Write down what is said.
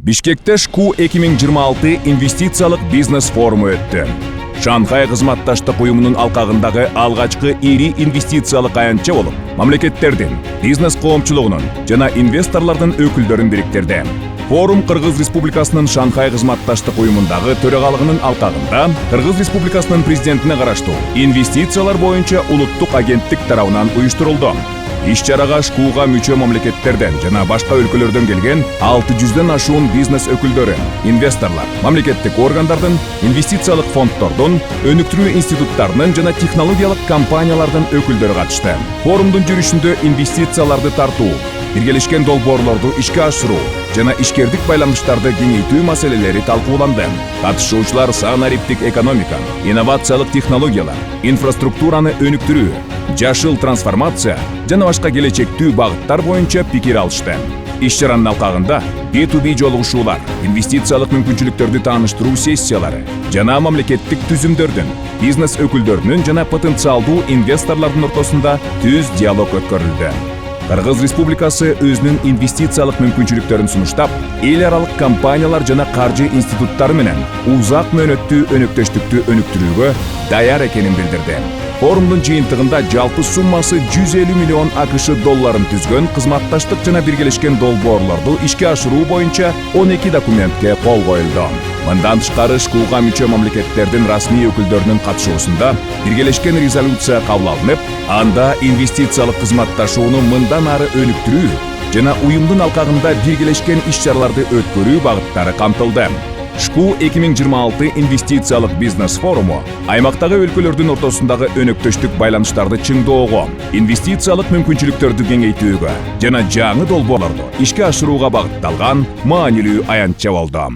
Бишкекте ШКУ 2026 инвестициялык бизнес форуму өттү. Шанхай кызматташтык уюмунун алкагындагы алгачкы ири инвестициялык аянтча болуп, мамлекеттердин, бизнес коомчулугунун жана инвесторлордун өкүлдөрүн бириктирди. Форум Кыргыз Республикасынын Шанхай кызматташтык уюмундагы төрагалыгынын алкагында Кыргыз Республикасынын президентине караштуу инвестициялар боюнча улуттук агенттик тарабынан уюштурулду. Иш-чарага ШКУга мүчө мамлекеттерден жана башка өлкөлөрдөн келген 600дөн ашуун бизнес өкүлдөрү, инвесторлор, мамлекеттик органдардын, инвестициялык фонддордун, өнүктүрүү институттарынын жана технологиялык компаниялардын өкүлдөрү катышты. Форумдун жүрүшүндө инвестицияларды тартуу, биргелешкен долбоорлорду ишке ашыруу жана ишкердик байланыштарды кеңейтүү маселелери талкууланды. Катышуучулар саанариптик экономика, инновациялык технологиялар, инфраструктураны өнүктүрүү, жашыл трансформация жана башка келечектүү багыттар боюнча пикир алышты. Иш-чаранын алкагында B2B жолугушуулар, инвестициялык мүмкүнчүлүктөрдү тааныштыруу сессиялары жана мамлекеттик түзүмдөрдүн, бизнес өкүлдөрүнүн жана потенциалдуу инвесторлордун ортосунда түз диалог өткөрүлдү. Кыргыз Республикасы өзүнүн инвестициялык мүмкүнчүлүктөрүн сунуштап, эл аралык компаниялар жана каржы институттары менен узак мөөнөттүү өнөктөштүктү өнүктүрүүгө даяр экенин билдирди. Форумдун жыйынтыгында жалпы суммасы 150 миллион АКШ долларын түзгөн кызматташтык жана биргелешкен долбоорлорду ишке ашыруу боюнча 12 документке кол коюлду. Мындан тышкары ШКУга мүчө мамлекеттердин расмий өкүлдөрүнүн катышуусунда биргелешкен резолюция кабыл алынып, анда инвестициялык кызматташууну мындан ары өнүктүрүү жана уюмдун алкагында биргелешкен иш-чараларды өткөрүү багыттары камтылды. ШКУ 2026 инвестициялык бизнес форуму аймактагы өлкөлөрдүн ортосундагы өнөктөштүк байланыштарды чыңдоого, инвестициялык мүмкүнчүлүктөрдү кеңейтүүгө жана жаңы долбоорлорду ишке ашырууга багытталган маанилүү аянтча болду.